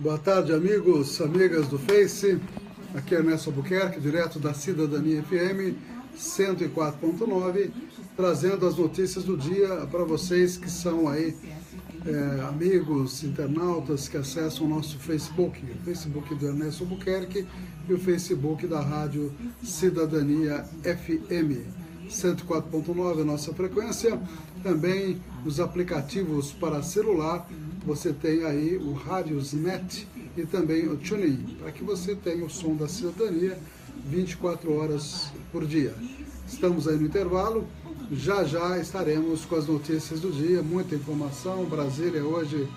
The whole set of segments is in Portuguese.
Boa tarde, amigos, amigas do Face. Aqui é Ernesto Albuquerque, direto da Cidadania FM 104.9, trazendo as notícias do dia para vocês que são aí amigos, internautas que acessam o nosso Facebook, o Facebook do Ernesto Albuquerque e o Facebook da Rádio Cidadania FM 104.9, a nossa frequência. Também os aplicativos para celular, você tem aí o Radiosnet e também o TuneIn, para que você tenha o som da cidadania 24 horas por dia. Estamos aí no intervalo, já estaremos com as notícias do dia, muita informação. Brasília hoje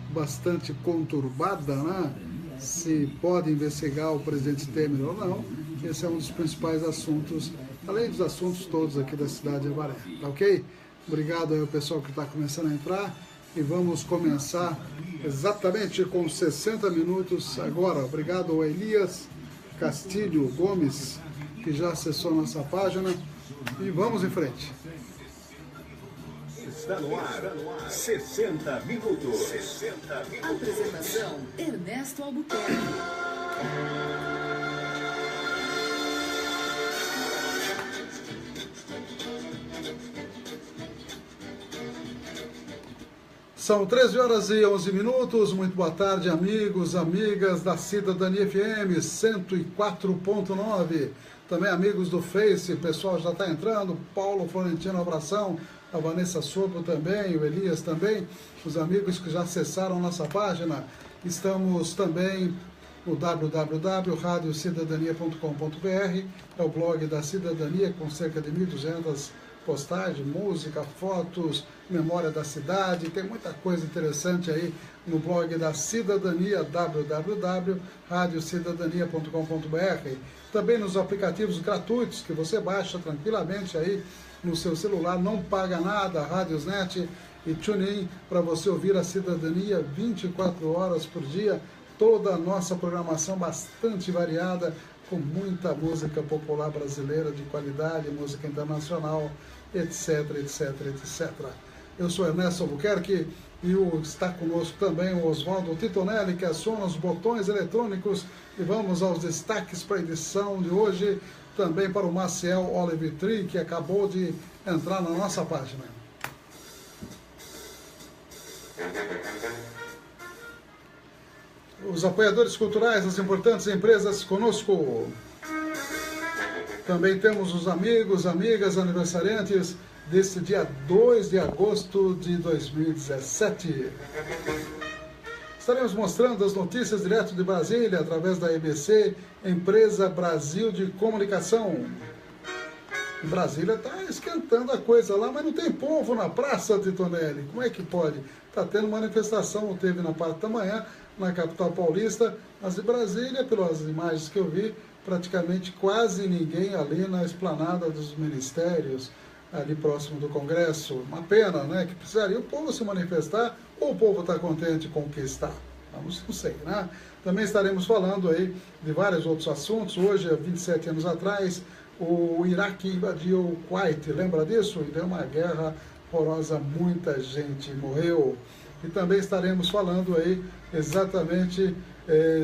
bastante conturbada, né? Se pode investigar o presidente Temer ou não, esse é um dos principais assuntos, além dos assuntos todos aqui da cidade de Avaré, tá ok? Obrigado aí ao pessoal que está começando a entrar e vamos começar exatamente com 60 minutos agora. Obrigado ao Elias Castilho Gomes, que já acessou nossa página, e vamos em frente. Está no ar, 60 minutos. 60 minutos. Apresentação, Ernesto Albuquerque. São 13 horas e 11 minutos, muito boa tarde, amigos, amigas da Cidadania FM 104.9, também amigos do Face, o pessoal já está entrando, Paulo Florentino, abração, a Vanessa Sopo também, o Elias também, os amigos que já acessaram nossa página. Estamos também no www.radiocidadania.com.br, é o blog da Cidadania com cerca de 1.200 postagens, música, fotos, memória da cidade, tem muita coisa interessante aí no blog da Cidadania, www.radiocidadania.com.br. Também nos aplicativos gratuitos que você baixa tranquilamente aí no seu celular, não paga nada, Radiosnet e TuneIn, para você ouvir a Cidadania 24 horas por dia, toda a nossa programação bastante variada, com muita música popular brasileira de qualidade, música internacional, etc, etc, etc. Eu sou Ernesto Albuquerque e está conosco também o Oswaldo Titonelli, que aciona os botões eletrônicos, e vamos aos destaques para a edição de hoje, também para o Maciel Olivetri, que acabou de entrar na nossa página. Os apoiadores culturais das importantes empresas conosco. Também temos os amigos, amigas, aniversariantes deste dia 2 de agosto de 2017. Estaremos mostrando as notícias direto de Brasília, através da EBC, Empresa Brasil de Comunicação. Em Brasília está esquentando a coisa lá, mas não tem povo na praça, Titonelli. Como é que pode? Está tendo manifestação, teve na parte da manhã, na capital paulista, mas de Brasília, pelas imagens que eu vi, praticamente quase ninguém ali na esplanada dos ministérios, ali próximo do Congresso. Uma pena, né? Que precisaria o povo se manifestar, ou o povo está contente com o que está? Vamos, não sei, né? Também estaremos falando aí de vários outros assuntos. Hoje, há 27 anos atrás, o Iraque invadiu o Kuwait, lembra disso? E deu uma guerra horrorosa, muita gente morreu. E também estaremos falando aí exatamente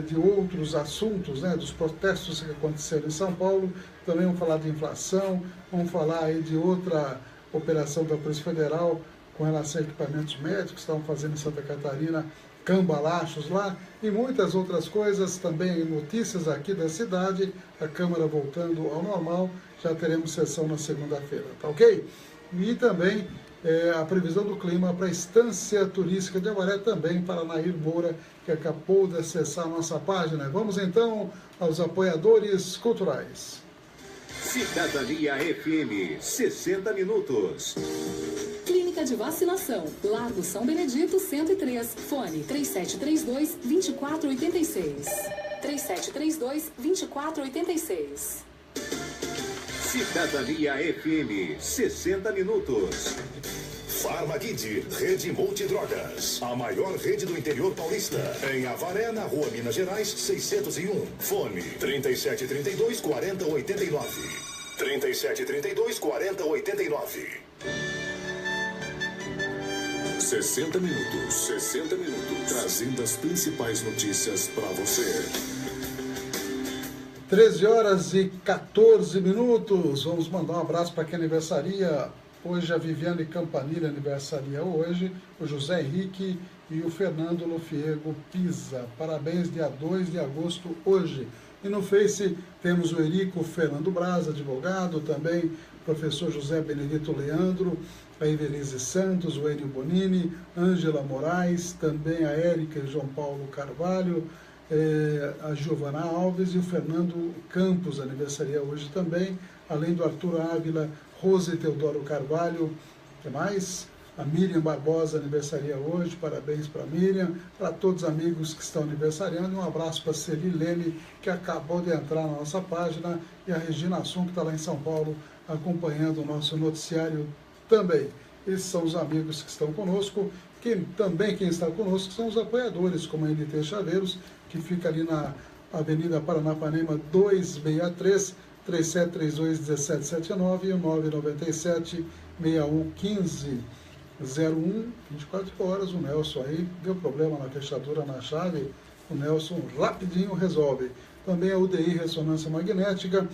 de outros assuntos, né, dos protestos que aconteceram em São Paulo. Também vamos falar de inflação, vamos falar aí de outra operação da Polícia Federal com relação a equipamentos médicos que estavam fazendo em Santa Catarina, cambalachos lá, e muitas outras coisas, também notícias aqui da cidade, a Câmara voltando ao normal, já teremos sessão na segunda-feira, tá ok? E também a previsão do clima para a Estância Turística de Avaré, também para Nair Moura, que acabou de acessar a nossa página. Vamos então aos apoiadores culturais. Cidadania FM, 60 minutos. Clínica de Vacinação, Largo São Benedito, 103, fone 3732-2486. 3732-2486. Cidadania FM, 60 minutos. Farmakid, Rede Multidrogas, a maior rede do interior paulista. Em Avaré, na Rua Minas Gerais, 601. Fone 3732-4089. 3732-4089. 60 minutos. 60 minutos. trazendo as principais notícias para você. 13 horas e 14 minutos. Vamos mandar um abraço para quem aniversaria hoje. A Viviane Campanile aniversaria hoje, o José Henrique e o Fernando Lofiego Pisa. Parabéns, dia 2 de agosto hoje. E no Face temos o Erico Fernando Braz, advogado, também o professor José Benedito Leandro, a Ivelise Santos, o Enio Bonini, Ângela Moraes, também a Érica e João Paulo Carvalho, a Giovana Alves e o Fernando Campos, aniversaria hoje também, além do Arthur Ávila, Rose Teodoro Carvalho, que mais? A Miriam Barbosa aniversaria hoje, parabéns para a Miriam, para todos os amigos que estão aniversariando, um abraço para a Celilene, que acabou de entrar na nossa página, e a Regina Assum, que está lá em São Paulo, acompanhando o nosso noticiário também. Esses são os amigos que estão conosco, quem está conosco são os apoiadores, como a NT Chaveiros, que fica ali na Avenida Paranapanema 263, 3732-1779 e o 997-6115-01, 24 horas. O Nelson aí deu problema na fechadura na chave, o Nelson rapidinho resolve. Também a UDI Ressonância Magnética,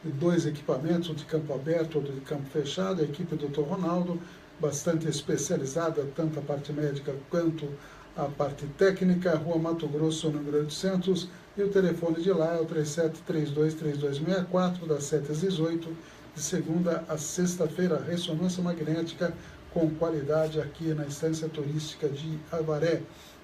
2 equipamentos, um de campo aberto, outro de campo fechado, a equipe do Dr. Ronaldo, bastante especializada, tanto a parte médica quanto a parte técnica, Rua Mato Grosso, número 800, e o telefone de lá é o 3732-3264, das 7 às 18, de segunda a sexta-feira, ressonância magnética com qualidade aqui na Estância Turística de Avaré.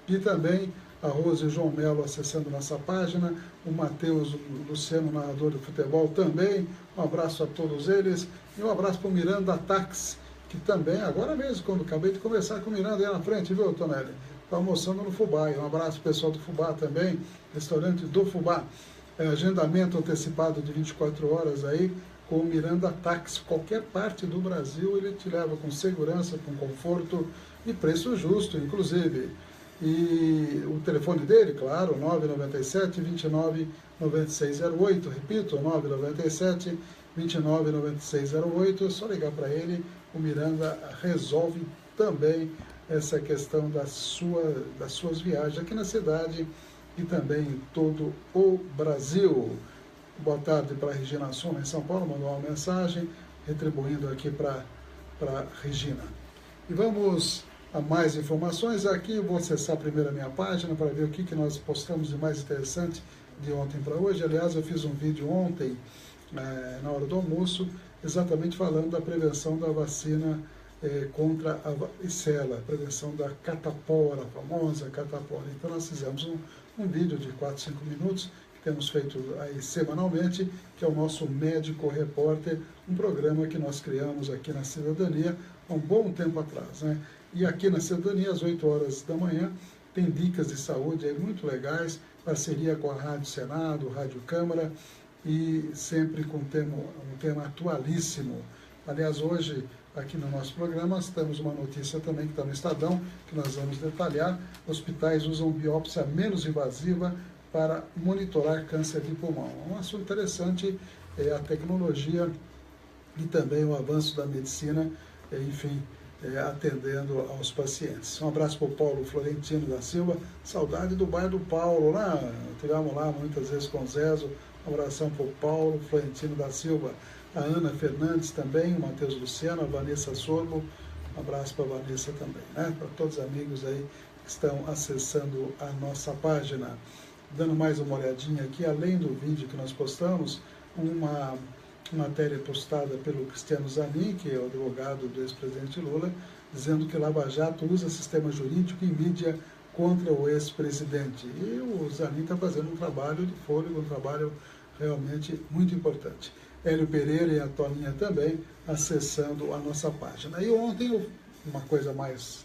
E também a Rose e o João Melo acessando nossa página, o Matheus, o Luciano, narrador de futebol também, um abraço a todos eles, e um abraço para o Miranda Tax, que também, agora mesmo, quando acabei de conversar com o Miranda aí na frente, viu, Tonelli? Está almoçando no Fubá. Um abraço pessoal do Fubá também, restaurante do Fubá. Agendamento antecipado de 24 horas aí, com o Miranda Táxi. Qualquer parte do Brasil ele te leva com segurança, com conforto e preço justo, inclusive. E o telefone dele, claro, 997-29-9608. Repito, 997-29-9608. É só ligar para ele. O Miranda resolve também essa questão das suas viagens aqui na cidade e também em todo o Brasil. Boa tarde para a Regina Assum, em São Paulo, mandou uma mensagem, retribuindo aqui para Regina. E vamos a mais informações. Aqui eu vou acessar primeiro a minha página para ver o que nós postamos de mais interessante de ontem para hoje. Aliás, eu fiz um vídeo ontem, na hora do almoço, exatamente falando da prevenção da vacina contra a varicela, prevenção da catapora, a famosa catapora. Então nós fizemos um vídeo de 4, 5 minutos, que temos feito aí semanalmente, que é o nosso Médico Repórter, um programa que nós criamos aqui na Cidadania há um bom tempo atrás, né? E aqui na Cidadania, às 8 horas da manhã, tem dicas de saúde aí muito legais, parceria com a Rádio Senado, Rádio Câmara, e sempre com um tema atualíssimo. Aliás, hoje, aqui no nosso programa, nós temos uma notícia também que está no Estadão, que nós vamos detalhar. Hospitais usam biópsia menos invasiva para monitorar câncer de pulmão. Um assunto interessante é a tecnologia e também o avanço da medicina, enfim, atendendo aos pacientes. Um abraço para o Paulo Florentino da Silva, saudade do bairro do Paulo, lá, tivemos lá muitas vezes com o Zezo. Um abração para o Paulo Florentino da Silva, a Ana Fernandes também, o Matheus Luciano, a Vanessa Sorbo, um abraço para a Vanessa também, né? Para todos os amigos aí que estão acessando a nossa página. Dando mais uma olhadinha aqui, além do vídeo que nós postamos, uma matéria postada pelo Cristiano Zanin, que é o advogado do ex-presidente Lula, dizendo que Lava Jato usa sistema jurídico e mídia contra o ex-presidente. E o Zanin está fazendo um trabalho de fôlego, um trabalho realmente muito importante. Hélio Pereira e a Toninha também acessando a nossa página. E ontem, uma coisa mais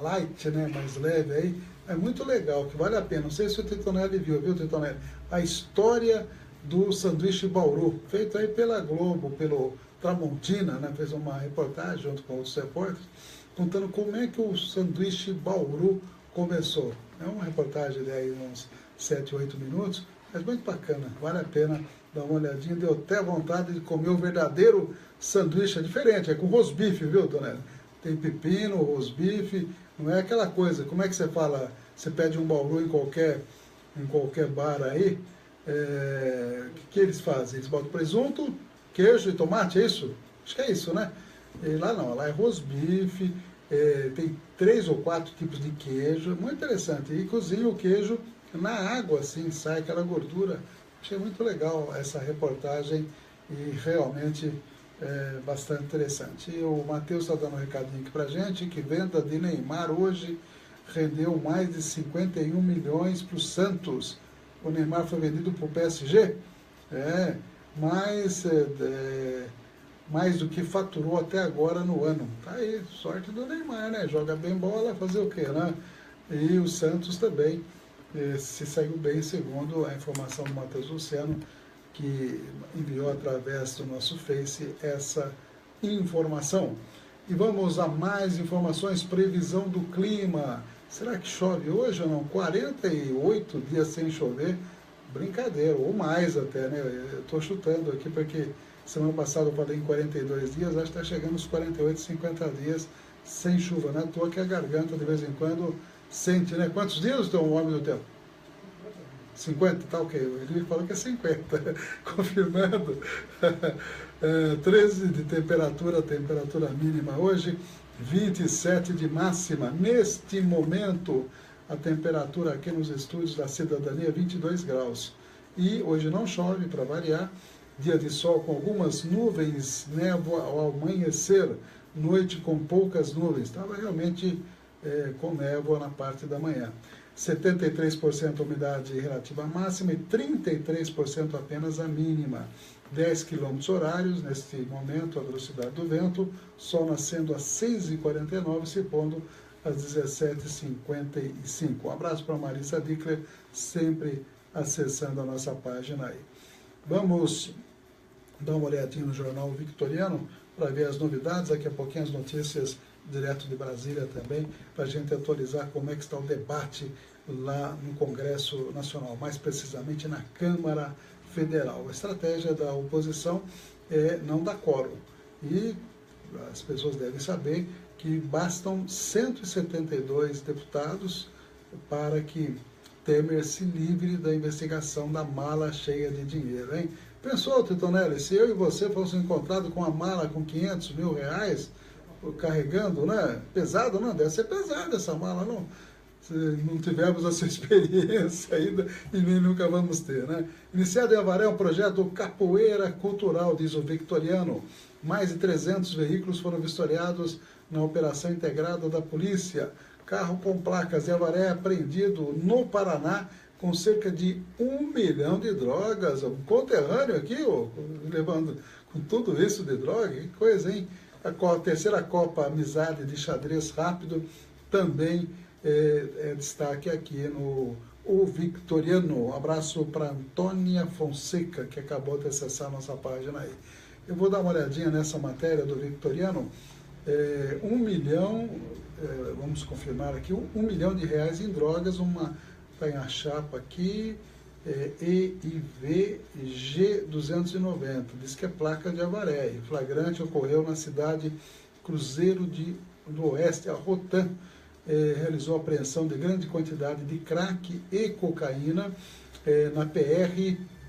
light, né, mais leve aí, é muito legal, que vale a pena. Não sei se o Titonelli viu, Titonelli? A história do sanduíche Bauru, feito aí pela Globo, pelo Tramontina, né, fez uma reportagem junto com outros repórteres, contando como é que o sanduíche Bauru começou. É uma reportagem de aí uns 7, 8 minutos, mas muito bacana, vale a pena dar uma olhadinha. Deu até vontade de comer o verdadeiro sanduíche, é diferente, é com rosbife, viu, Tonelli? Tem pepino, rosbife, não é aquela coisa, como é que você fala, Você pede um bauru em qualquer bar aí, o que eles fazem? Eles botam presunto, queijo e tomate, é isso? Acho que é isso, né? E lá não, lá é rosbife, tem 3 ou 4 tipos de queijo, muito interessante. E cozinha o queijo na água, assim, sai aquela gordura. Achei muito legal essa reportagem e realmente bastante interessante. E o Matheus está dando um recadinho aqui pra gente, que venda de Neymar hoje rendeu mais de 51 milhões para o Santos. O Neymar foi vendido para o PSG, mais do que faturou até agora no ano. Tá aí, sorte do Neymar, né? Joga bem bola, fazer o quê, né? E o Santos também se saiu bem, segundo a informação do Matheus Luciano, que enviou através do nosso Face essa informação. E vamos a mais informações, previsão do clima. Será que chove hoje ou não? 48 dias sem chover, brincadeira, ou mais até, né? Eu estou chutando aqui porque semana passada eu falei em 42 dias, acho que está chegando uns 48, 50 dias sem chuva, né? À toa que a garganta de vez em quando sente, né? Quantos dias tem o homem do tempo? 50, tá ok. Ele falou que é 50, confirmando. 13 de temperatura mínima hoje, 27 de máxima. Neste momento, a temperatura aqui nos estúdios da Cidadania é 22 graus. E hoje não chove, para variar. Dia de sol com algumas nuvens, névoa ao amanhecer, noite com poucas nuvens. Estava realmente com névoa na parte da manhã. 73% umidade relativa máxima e 33% apenas a mínima. 10 km horários, neste momento, a velocidade do vento, sol nascendo às 6h49, se pondo às 17h55. Um abraço para a Marissa Dickler, sempre acessando a nossa página aí. Vamos dar uma olhadinha no Jornal Victoriano para ver as novidades, daqui a pouquinho as notícias direto de Brasília também, para a gente atualizar como é que está o debate lá no Congresso Nacional, mais precisamente na Câmara Federal. A estratégia da oposição é não dar quórum. E as pessoas devem saber que bastam 172 deputados para que Temer se livre da investigação da mala cheia de dinheiro, hein? Pensou, Titonelli, se eu e você fossem encontrados com uma mala com 500 mil reais, carregando, né? Pesado, não? Deve ser pesada essa mala, não? Se não tivemos essa experiência ainda e nem nunca vamos ter, né? Iniciado em Avaré um projeto Capoeira Cultural, diz o Victoriano. Mais de 300 veículos foram vistoriados na operação integrada da polícia. Carro com placas de Avaré apreendido no Paraná com cerca de 1 milhão de drogas. Um conterrâneo aqui, levando com tudo isso de droga, que coisa, hein? A terceira Copa Amizade de Xadrez Rápido também é destaque aqui no Victoriano. Um abraço para Antônia Fonseca, que acabou de acessar a nossa página aí. Eu vou dar uma olhadinha nessa matéria do Victoriano. 1 milhão, vamos confirmar aqui, 1 milhão de reais em drogas, está em a chapa aqui, EIV G290, diz que é placa de Avaré. O flagrante ocorreu na cidade Cruzeiro do Oeste, a Rotan, realizou apreensão de grande quantidade de crack e cocaína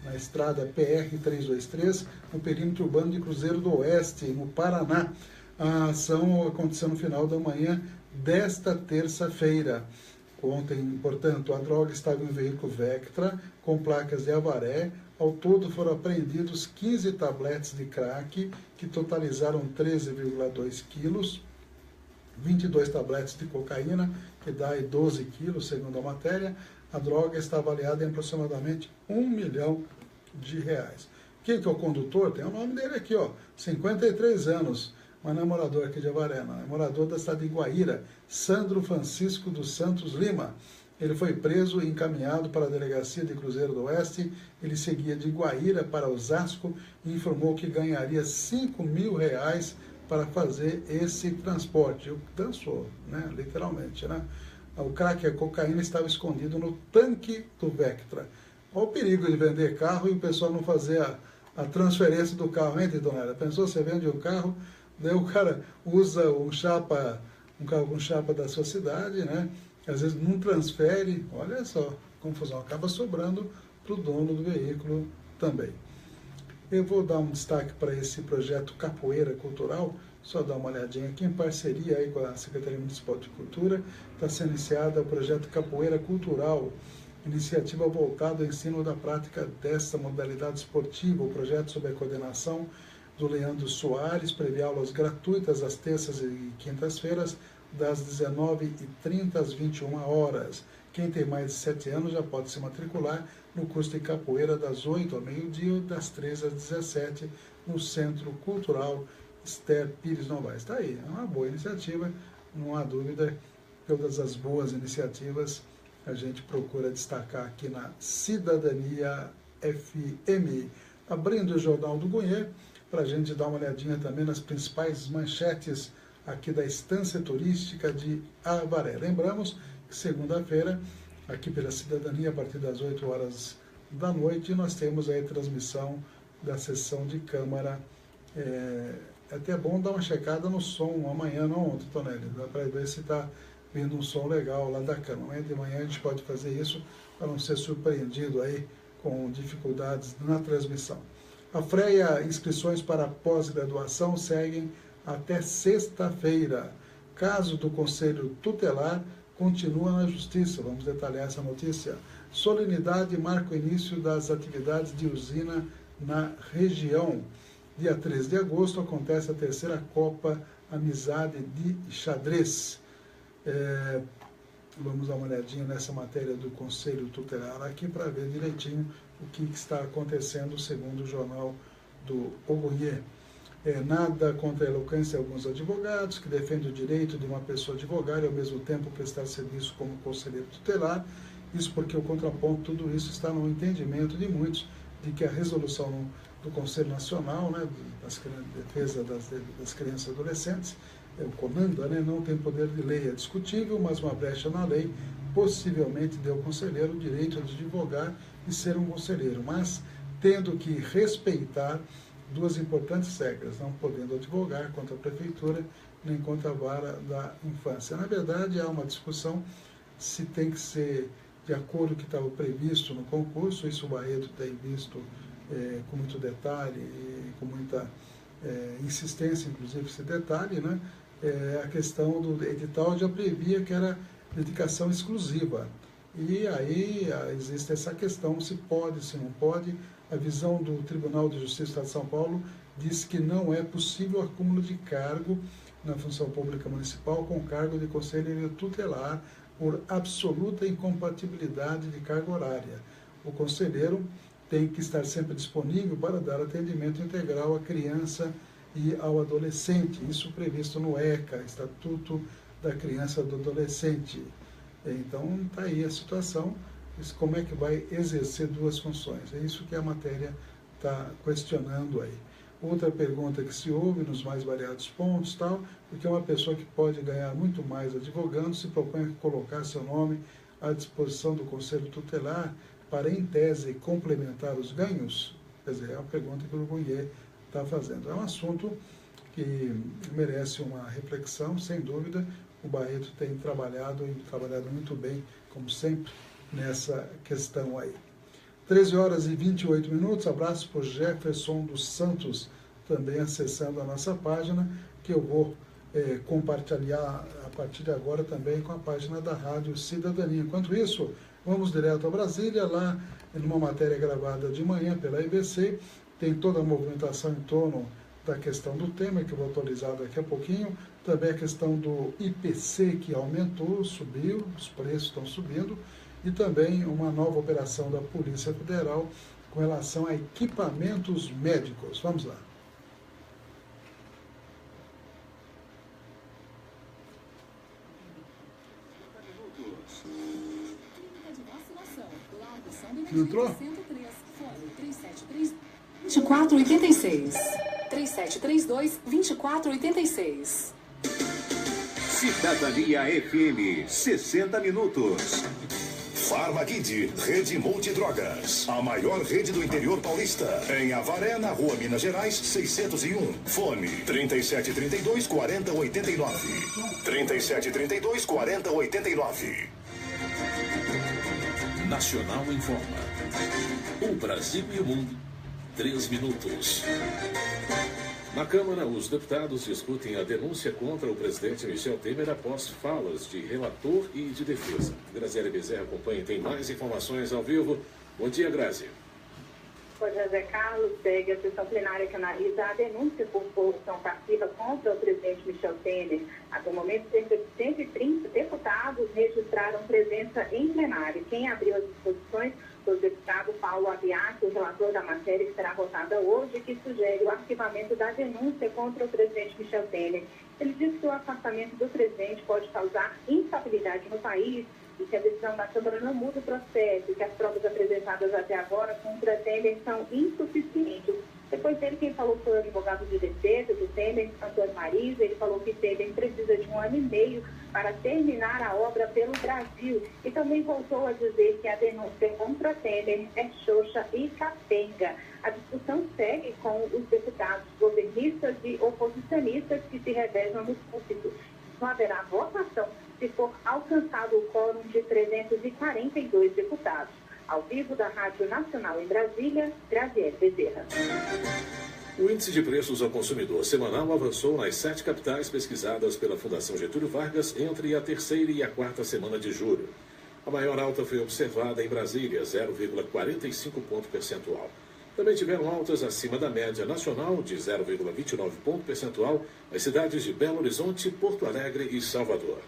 na estrada PR-323, no perímetro urbano de Cruzeiro do Oeste, no Paraná. A ação aconteceu no final da manhã desta terça-feira. Ontem, portanto, a droga estava em um veículo Vectra, com placas de Avaré. Ao todo foram apreendidos 15 tabletes de crack, que totalizaram 13,2 quilos, 22 tabletes de cocaína, que dá aí 12 quilos, segundo a matéria. A droga está avaliada em aproximadamente 1 milhão de reais. Quem que é o condutor? Tem o nome dele aqui, 53 anos. Mas não é morador aqui de Avaré, não. É morador da cidade de Guaíra, Sandro Francisco dos Santos Lima. Ele foi preso e encaminhado para a delegacia de Cruzeiro do Oeste. Ele seguia de Guaíra para Osasco e informou que ganharia 5 mil reais para fazer esse transporte. Dançou, né? Literalmente, né? O crack e a cocaína estava escondido no tanque do Vectra. Olha o perigo de vender carro e o pessoal não fazer a transferência do carro, hein, Titonera? Pensou, você vende um carro, daí o cara usa um chapa da sua cidade, né? às vezes não transfere, olha só, confusão, acaba sobrando para o dono do veículo também. Eu vou dar um destaque para esse projeto Capoeira Cultural, só dar uma olhadinha aqui, em parceria aí com a Secretaria Municipal de Cultura, está sendo iniciado o projeto Capoeira Cultural, iniciativa voltada ao ensino da prática desta modalidade esportiva. O projeto, sob a coordenação do Leandro Soares, prevê aulas gratuitas às terças e quintas-feiras, das 19h30 às 21 horas. Quem tem mais de 7 anos já pode se matricular no curso de capoeira das 8 ao meio-dia, das 13 às 17, no Centro Cultural Esther Pires Novaes. Está aí, é uma boa iniciativa, não há dúvida, todas as boas iniciativas a gente procura destacar aqui na Cidadania FM. Abrindo o Jornal do Goiê, para a gente dar uma olhadinha também nas principais manchetes aqui da Estância Turística de Avaré. Lembramos que segunda-feira, aqui pela Cidadania, a partir das 8 horas da noite, nós temos aí a transmissão da sessão de Câmara. É até bom dar uma checada no som amanhã, não ontem, Tonelli, dá para ver se está vindo um som legal lá da Câmara. Amanhã de manhã a gente pode fazer isso para não ser surpreendido aí com dificuldades na transmissão. A FREA, inscrições para pós-graduação seguem até sexta-feira. Caso do Conselho Tutelar continua na Justiça. Vamos detalhar essa notícia. Solenidade marca o início das atividades de usina na região. Dia 13 de agosto acontece a terceira Copa Amizade de Xadrez. Vamos dar uma olhadinha nessa matéria do Conselho Tutelar aqui para ver direitinho o que está acontecendo segundo o jornal do Ogoiê. Nada contra a eloquência de alguns advogados que defendem o direito de uma pessoa advogar e ao mesmo tempo prestar serviço como conselheiro tutelar. Isso porque o contraponto, tudo isso está no entendimento de muitos de que a resolução do Conselho Nacional, né, de Defesa das Crianças e Adolescentes, o comanda, né, não tem poder de lei, é discutível, mas uma brecha na lei possivelmente deu ao conselheiro o direito de advogar e ser um conselheiro, mas tendo que respeitar duas importantes regras, não podendo advogar contra a prefeitura nem contra a vara da infância. Na verdade, há uma discussão se tem que ser de acordo com o que estava previsto no concurso, isso o Barreto tem visto com muito detalhe e com muita insistência, inclusive, esse detalhe, né? A questão do edital já previa que era dedicação exclusiva. E aí existe essa questão, se pode, se não pode. A visão do Tribunal de Justiça do Estado de São Paulo diz que não é possível o acúmulo de cargo na função pública municipal com cargo de conselheiro tutelar por absoluta incompatibilidade de carga horária. O conselheiro tem que estar sempre disponível para dar atendimento integral à criança e ao adolescente, isso previsto no ECA, Estatuto da Criança e do Adolescente. Então, está aí a situação, como é que vai exercer duas funções. É isso que a matéria está questionando aí. Outra pergunta que se ouve nos mais variados pontos, tal, porque uma pessoa que pode ganhar muito mais advogando se propõe a colocar seu nome à disposição do Conselho Tutelar para, em tese, complementar os ganhos? Quer dizer, é uma pergunta que o Goiê está fazendo. É um assunto que merece uma reflexão, sem dúvida. O Barreto tem trabalhado muito bem, como sempre, nessa questão aí. 13 horas e 28 minutos, abraço para o Jefferson dos Santos, também acessando a nossa página, que eu vou compartilhar a partir de agora também com a página da Rádio Cidadania. Enquanto isso, vamos direto a Brasília, lá numa matéria gravada de manhã pela IBC, tem toda a movimentação em torno da questão do Temer, que eu vou atualizar daqui a pouquinho, também a questão do IPC, que aumentou, subiu, os preços estão subindo, e também uma nova operação da Polícia Federal com relação a equipamentos médicos. Vamos lá. Entrou? 2486. 3732-2486. Cidadania FM, 60 minutos. Farmakid, rede multidrogas. A maior rede do interior paulista. Em Avaré, na rua Minas Gerais, 601. Fone 3732-4089. 3732-4089. Nacional informa. O Brasil e o mundo. 3 minutos. Na Câmara, os deputados discutem a denúncia contra o presidente Michel Temer após falas de relator e de defesa. Graziele Bezerra acompanha e tem mais informações ao vivo. Bom dia, Grazi. Pois é, Zé Carlos, segue a sessão plenária que analisa a denúncia por corrupção passiva contra o presidente Michel Temer. Até o momento, cerca de 130 deputados registraram presença em plenário. Quem abriu as disposições foi o deputado Paulo Abiac, o relator da matéria que será votada hoje, que sugere o arquivamento da denúncia contra o presidente Michel Temer. Ele diz que o afastamento do presidente pode causar instabilidade no país e que a decisão da Câmara não muda o processo e que as provas apresentadas até agora contra Temer são insuficientes. Depois dele, quem falou foi o advogado de defesa do Temer, Antônio Marisa. Ele falou que Temer precisa de 1 ano e meio para terminar a obra pelo Brasil. E também voltou a dizer que a denúncia contra Temer é xoxa e capenga. A discussão segue com os deputados governistas e oposicionistas que se revezam nos púlpitos. Não haverá votação se for alcançado o quórum de 342 deputados. Ao vivo da Rádio Nacional em Brasília, Graziele Bezerra. O índice de preços ao consumidor semanal avançou nas 7 capitais pesquisadas pela Fundação Getúlio Vargas entre a 3ª e a 4ª semana de julho. A maior alta foi observada em Brasília, 0,45 ponto percentual. Também tiveram altas acima da média nacional, de 0,29 ponto percentual, as cidades de Belo Horizonte, Porto Alegre e Salvador.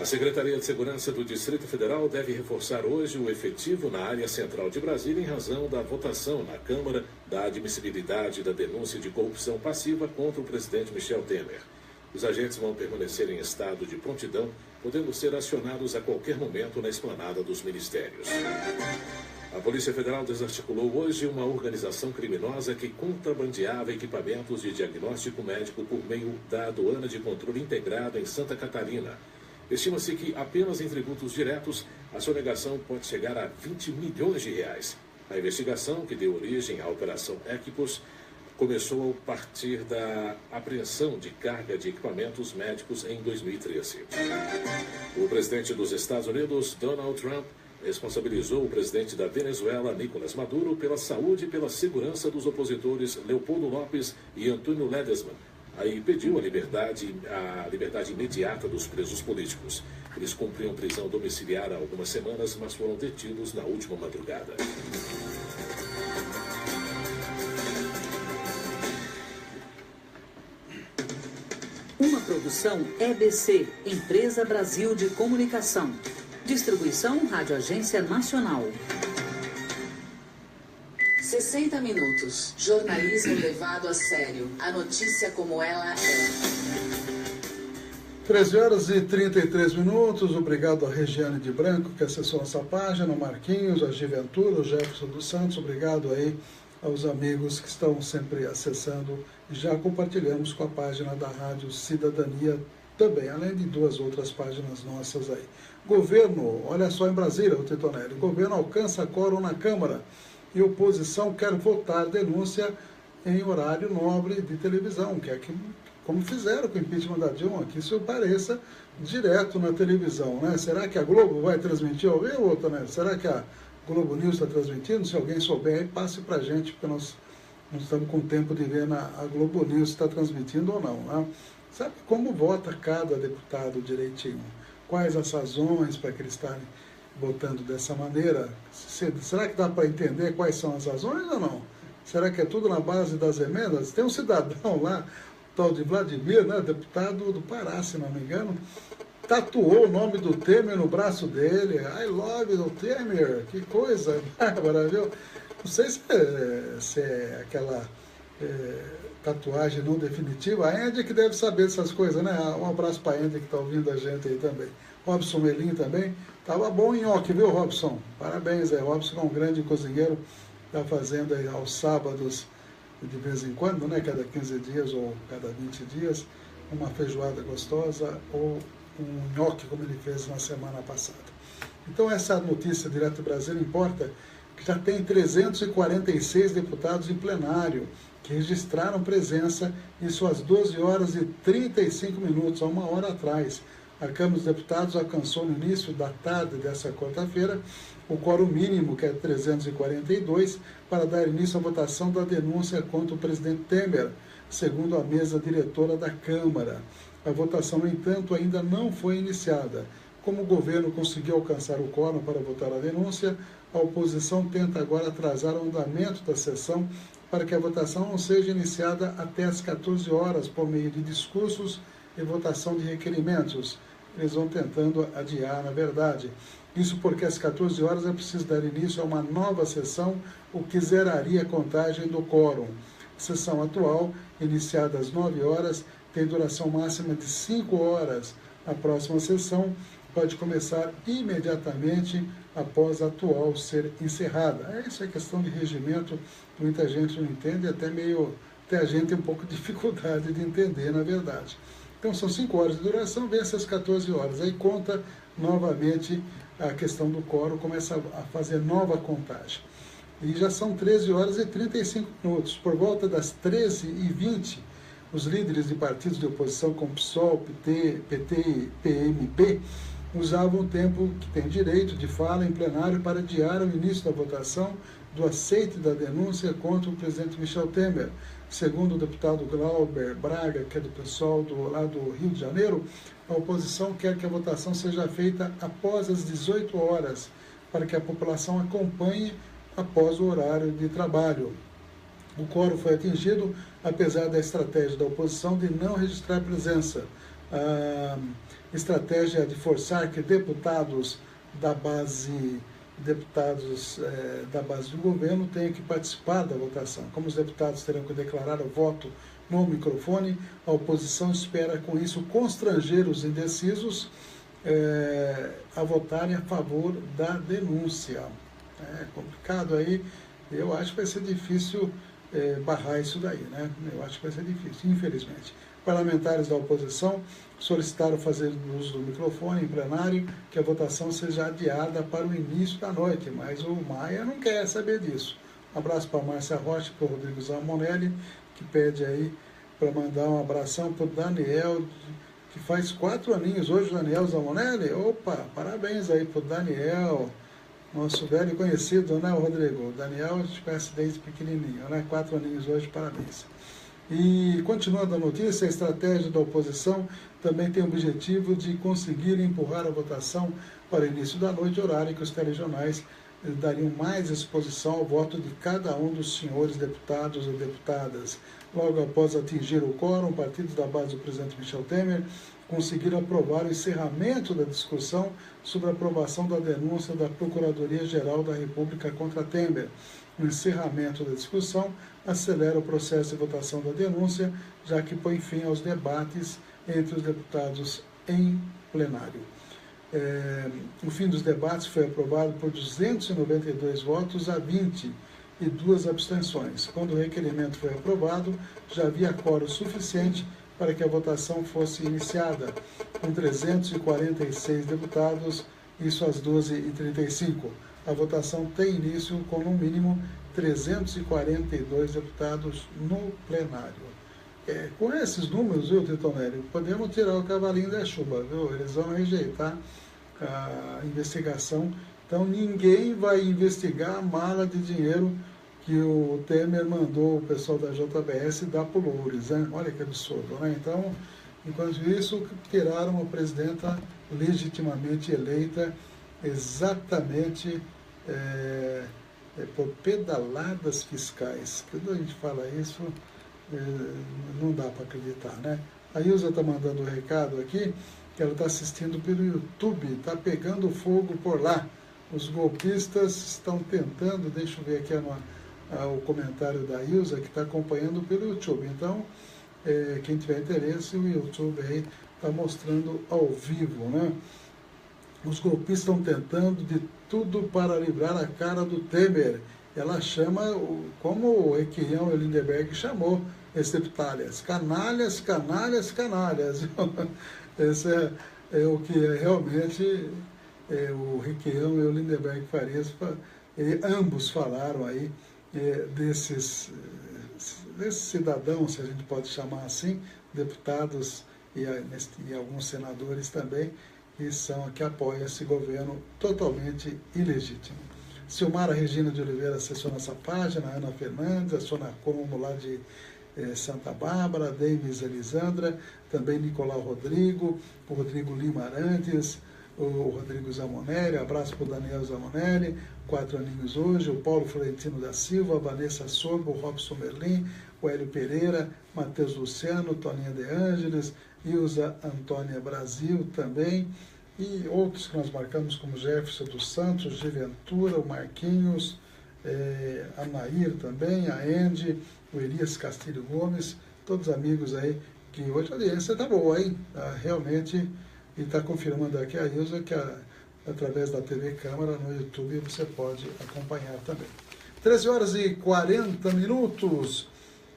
A Secretaria de Segurança do Distrito Federal deve reforçar hoje o efetivo na área central de Brasília em razão da votação na Câmara da admissibilidade da denúncia de corrupção passiva contra o presidente Michel Temer. Os agentes vão permanecer em estado de prontidão, podendo ser acionados a qualquer momento na esplanada dos ministérios. A Polícia Federal desarticulou hoje uma organização criminosa que contrabandeava equipamentos de diagnóstico médico por meio da Aduana de Controle Integrado em Santa Catarina. Estima-se que apenas em tributos diretos a sonegação pode chegar a 20 milhões de reais. A investigação, que deu origem à Operação Equipos, começou a partir da apreensão de carga de equipamentos médicos em 2013. O presidente dos Estados Unidos, Donald Trump, responsabilizou o presidente da Venezuela, Nicolás Maduro, pela saúde e pela segurança dos opositores Leopoldo Lopes e Antônio Ledesma. Aí pediu a liberdade imediata dos presos políticos. Eles cumpriam prisão domiciliar há algumas semanas, mas foram detidos na última madrugada. Uma produção EBC, Empresa Brasil de Comunicação. Distribuição Rádio Agência Nacional. 60 minutos. Jornalismo levado a sério. A notícia como ela é. 13 horas e 33 minutos. Obrigado a Regiane de Branco, que acessou nossa página, o Marquinhos, a Giventura, o Jefferson dos Santos. Obrigado aí aos amigos que estão sempre acessando. Já compartilhamos com a página da Rádio Cidadania também, além de 2 outras páginas nossas aí. Governo, olha só em Brasília, o Titonelli, o governo alcança quórum na Câmara e oposição quer votar denúncia em horário nobre de televisão, que é que, como fizeram com o impeachment da Dilma, que isso apareça direto na televisão, né? Será que a Globo vai transmitir ao vivo, ou também? Será que a Globo News está transmitindo? Se alguém souber aí, passe para a gente, porque nós não estamos com tempo de ver a Globo News se está transmitindo ou não, né? Sabe como vota cada deputado direitinho? Quais as razões para que eles estarem votando dessa maneira? Será que dá para entender quais são as razões ou não? Será que é tudo na base das emendas? Tem um cidadão lá, tal de Vladimir, né, deputado do Pará, se não me engano, tatuou o nome do Temer no braço dele. I love o Temer. Que coisa bárbara, viu? Não sei se é aquela tatuagem não definitiva. A Andy que deve saber dessas coisas, né? Um abraço para a Andy que está ouvindo a gente aí também. Robson Melim também. Tava bom em nhoque, viu, Robson? Parabéns, Robson é um grande cozinheiro. Está fazendo aí aos sábados, de vez em quando, né? Cada 15 dias ou cada 20 dias, uma feijoada gostosa ou um nhoque como ele fez na semana passada. Então essa notícia direto do Brasil importa que já tem 346 deputados em plenário que registraram presença, isso às 12 horas e 35 minutos, há uma hora atrás. A Câmara dos Deputados alcançou no início da tarde dessa quarta-feira o quórum mínimo, que é 342, para dar início à votação da denúncia contra o presidente Temer, segundo a mesa diretora da Câmara. A votação, no entanto, ainda não foi iniciada. Como o governo conseguiu alcançar o quórum para votar a denúncia, a oposição tenta agora atrasar o andamento da sessão para que a votação não seja iniciada até às 14 horas por meio de discursos e votação de requerimentos. Eles vão tentando adiar, na verdade. Isso porque às 14 horas é preciso dar início a uma nova sessão, o que zeraria a contagem do quórum. A sessão atual, iniciada às 9 horas, tem duração máxima de 5 horas. A próxima sessão pode começar imediatamente após a atual ser encerrada. Isso é questão de regimento, muita gente não entende, até a gente tem um pouco de dificuldade de entender, na verdade. Então são 5 horas de duração, vence às 14 horas. Aí conta novamente a questão do quórum, começa a fazer nova contagem. E já são 13 horas e 35 minutos. Por volta das 13h20, os líderes de partidos de oposição como PSOL, PT e PMB usavam o tempo que tem direito de fala em plenário para adiar o início da votação do aceite da denúncia contra o presidente Michel Temer. Segundo o deputado Glauber Braga, que é do PSOL lá do Rio de Janeiro, a oposição quer que a votação seja feita após as 18 horas, para que a população acompanhe após o horário de trabalho. O quórum foi atingido, apesar da estratégia da oposição de não registrar presença. A estratégia de forçar que deputados da base do governo tenham que participar da votação. Como os deputados terão que declarar o voto no microfone, a oposição espera com isso constranger os indecisos a votarem a favor da denúncia. É complicado aí, eu acho que vai ser difícil barrar isso daí, né? Eu acho que vai ser difícil, infelizmente. Parlamentares da oposição solicitaram fazer uso do microfone em plenário, que a votação seja adiada para o início da noite, mas o Maia não quer saber disso. Um abraço para a Márcia Rocha e para o Rodrigo Zamonelli, que pede aí para mandar um abração para o Daniel, que faz 4 aninhos hoje, o Daniel Zamonelli. Opa, parabéns aí para o Daniel, nosso velho conhecido, né, Rodrigo? O Daniel a gente conhece desde pequenininho, né? 4 aninhos hoje, parabéns. E, continuando a notícia, a estratégia da oposição também tem o objetivo de conseguir empurrar a votação para o início da noite, horário que os telejornais dariam mais exposição ao voto de cada um dos senhores deputados ou deputadas. Logo após atingir o quórum, partidos da base do presidente Michel Temer conseguiram aprovar o encerramento da discussão sobre a aprovação da denúncia da Procuradoria-Geral da República contra Temer. O encerramento da discussão acelera o processo de votação da denúncia, já que põe fim aos debates entre os deputados em plenário. O fim dos debates foi aprovado por 292 votos a 20 e 2 abstenções. Quando o requerimento foi aprovado, já havia quórum suficiente para que a votação fosse iniciada, com 346 deputados, isso às 12h35. A votação tem início com, no mínimo, 342 deputados no plenário. Com esses números, viu, Titonelli, podemos tirar o cavalinho da chuva, viu? Eles vão rejeitar a investigação. Então, ninguém vai investigar a mala de dinheiro que o Temer mandou o pessoal da JBS dar para o Loures, né? Olha que absurdo, né? Então, enquanto isso, tiraram a presidenta legitimamente eleita exatamente por pedaladas fiscais. Quando a gente fala isso, não dá para acreditar, né? A Ilza está mandando um recado aqui, que ela está assistindo pelo YouTube, está pegando fogo por lá. Os golpistas estão tentando, deixa eu ver aqui o comentário da Ilza, que está acompanhando pelo YouTube. Então, quem tiver interesse, o YouTube aí está mostrando ao vivo, né? Os golpistas estão tentando de tudo para livrar a cara do Temer. Ela chama, como o Equião e o Lindenberg chamou esse deputado, canalhas, canalhas, canalhas. Essa o que é realmente o Requião e o Lindenberg Farias, ambos falaram aí desses cidadãos, se a gente pode chamar assim, deputados e alguns senadores também, que apoiam esse governo totalmente ilegítimo. Silmara Regina de Oliveira acessou nossa página, Ana Fernandes, a Sônia Como lá de Santa Bárbara, Demis Elisandra, também Nicolau Rodrigo, o Rodrigo Lima Arantes, o Rodrigo Zamonelli, abraço para o Daniel Zamonelli, 4 aninhos hoje, o Paulo Florentino da Silva, Vanessa Sorbo, o Robson Merlin, o Hélio Pereira, Matheus Luciano, Toninha De Ângeles, Ilza Antônia Brasil também, e outros que nós marcamos como Jefferson dos Santos, G. Ventura, o Marquinhos, a Nair também, a Andy, o Elias Castilho Gomes, todos amigos aí, que hoje a audiência está boa, hein? Realmente, e está confirmando aqui a Ilza que através da TV Câmara no YouTube você pode acompanhar também. 13 horas e 40 minutos.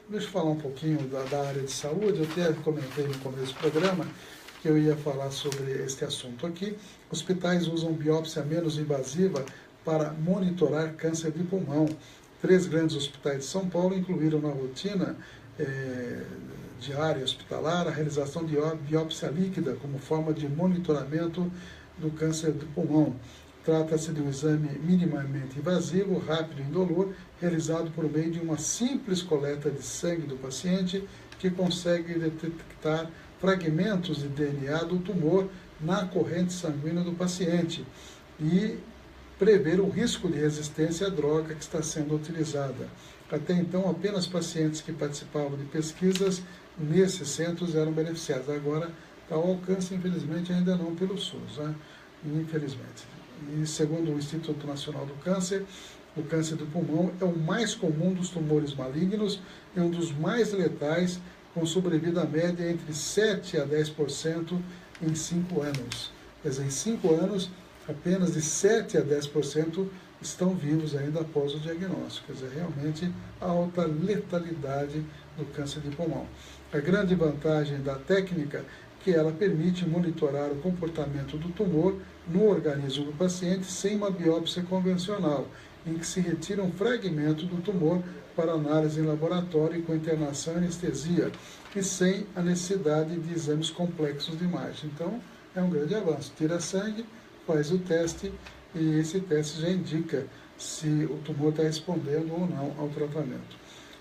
Deixa eu falar um pouquinho da área de saúde. Eu até comentei no começo do programa que eu ia falar sobre este assunto aqui. Hospitais usam biópsia menos invasiva para monitorar câncer de pulmão. 3 grandes hospitais de São Paulo incluíram na rotina diária hospitalar a realização de biópsia líquida como forma de monitoramento do câncer de pulmão. Trata-se de um exame minimamente invasivo, rápido e indolor, realizado por meio de uma simples coleta de sangue do paciente que consegue detectar fragmentos de DNA do tumor na corrente sanguínea do paciente e prever o risco de resistência à droga que está sendo utilizada. Até então, apenas pacientes que participavam de pesquisas nesses centros eram beneficiados. Agora está ao alcance, infelizmente, ainda não pelo SUS, né? Infelizmente. E segundo o Instituto Nacional do Câncer, o câncer do pulmão é o mais comum dos tumores malignos e um dos mais letais, com sobrevida média entre 7% a 10% em 5 anos. Quer dizer, em 5 anos, apenas de 7% a 10% estão vivos ainda após o diagnóstico. Quer dizer, realmente alta letalidade do câncer de pulmão. A grande vantagem da técnica é que ela permite monitorar o comportamento do tumor no organismo do paciente sem uma biópsia convencional, em que se retira um fragmento do tumor para análise em laboratório com internação e anestesia, e sem a necessidade de exames complexos de imagem. Então, é um grande avanço. Tira sangue, faz o teste, e esse teste já indica se o tumor está respondendo ou não ao tratamento.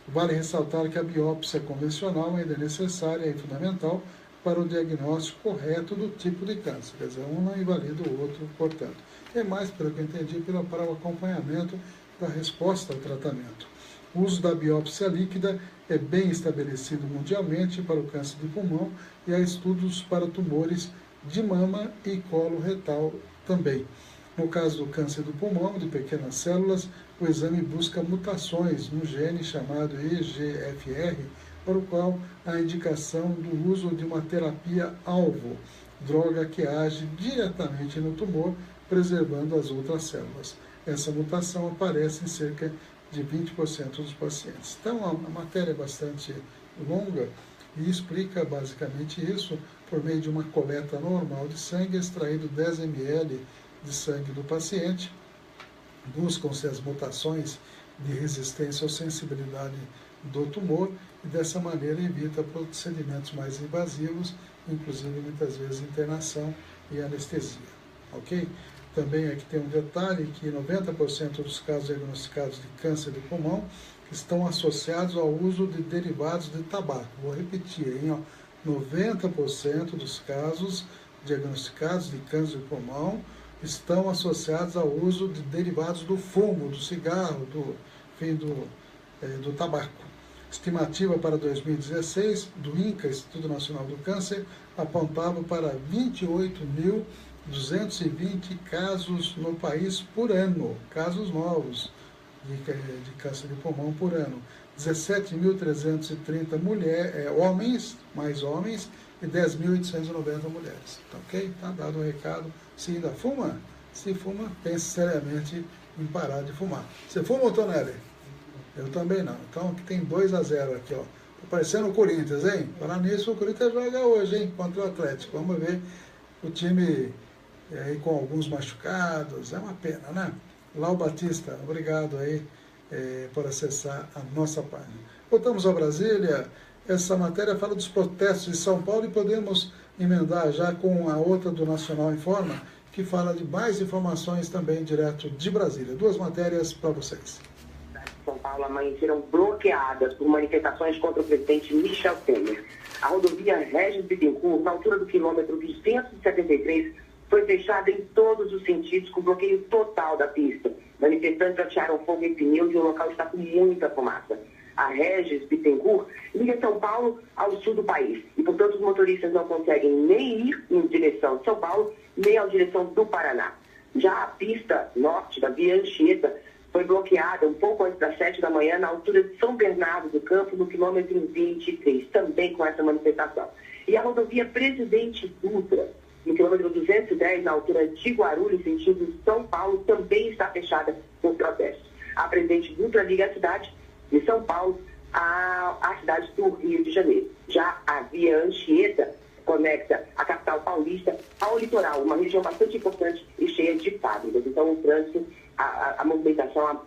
Vale ressaltar que a biópsia convencional ainda é necessária e fundamental para o diagnóstico correto do tipo de câncer. Quer dizer, um não invalida o outro, portanto. É mais, pelo que eu entendi, para o acompanhamento da resposta ao tratamento. O uso da biópsia líquida é bem estabelecido mundialmente para o câncer de pulmão e há estudos para tumores de mama e colo retal também. No caso do câncer do pulmão, de pequenas células, o exame busca mutações no gene chamado EGFR, para o qual há a indicação do uso de uma terapia-alvo, droga que age diretamente no tumor, preservando as outras células. Essa mutação aparece em cerca de 20% dos pacientes. Então, a matéria é bastante longa e explica basicamente isso por meio de uma coleta normal de sangue, extraído 10 ml de sangue do paciente, buscam-se as mutações de resistência ou sensibilidade do tumor e dessa maneira evita procedimentos mais invasivos, inclusive muitas vezes internação e anestesia, ok? Também aqui tem um detalhe que 90% dos casos diagnosticados de câncer de pulmão estão associados ao uso de derivados de tabaco. Vou repetir, hein? 90% dos casos diagnosticados de câncer de pulmão estão associados ao uso de derivados do fumo, do cigarro, do tabaco. Estimativa para 2016 do INCA, Instituto Nacional do Câncer, apontava para 28.220 casos no país por ano, casos novos de câncer de pulmão por ano. 17.330 homens, mais homens, e 10.890 mulheres. Tá ok? Tá dado o recado. Se ainda fuma, se fuma, pense seriamente em parar de fumar. Você fuma, Tonelli? Eu também não. Então aqui tem 2-0 aqui, ó. Tá parecendo o Corinthians, hein? Falar nisso, o Corinthians joga hoje, hein? Contra o Atlético. Vamos ver o time aí com alguns machucados, é uma pena, né? Lau Batista, obrigado aí por acessar a nossa página. Voltamos a Brasília. Essa matéria fala dos protestos de São Paulo e podemos emendar já com a outra do Nacional Informa, que fala de mais informações também direto de Brasília. Duas matérias para vocês. São Paulo amanheceram bloqueadas por manifestações contra o presidente Michel Temer. A rodovia Regis Bittencourt, na altura do quilômetro 273, foi fechada em todos os sentidos, com bloqueio total da pista. Manifestantes atearam fogo em pneus e o local está com muita fumaça. A Regis Bittencourt liga São Paulo ao sul do país e, portanto, os motoristas não conseguem nem ir em direção de São Paulo, nem em direção do Paraná. Já a pista norte da Via Anchieta foi bloqueada um pouco antes das 7 da manhã, na altura de São Bernardo do Campo, no quilômetro 23, também com essa manifestação. E a rodovia Presidente Dutra, no quilômetro 210, na altura de Guarulhos, sentido São Paulo, também está fechada por protestos. A Presidente Dutra liga a cidade de São Paulo à cidade do Rio de Janeiro. Já a Via Anchieta conecta a capital paulista ao litoral, uma região bastante importante e cheia de fábricas. Então, o trânsito, a movimentação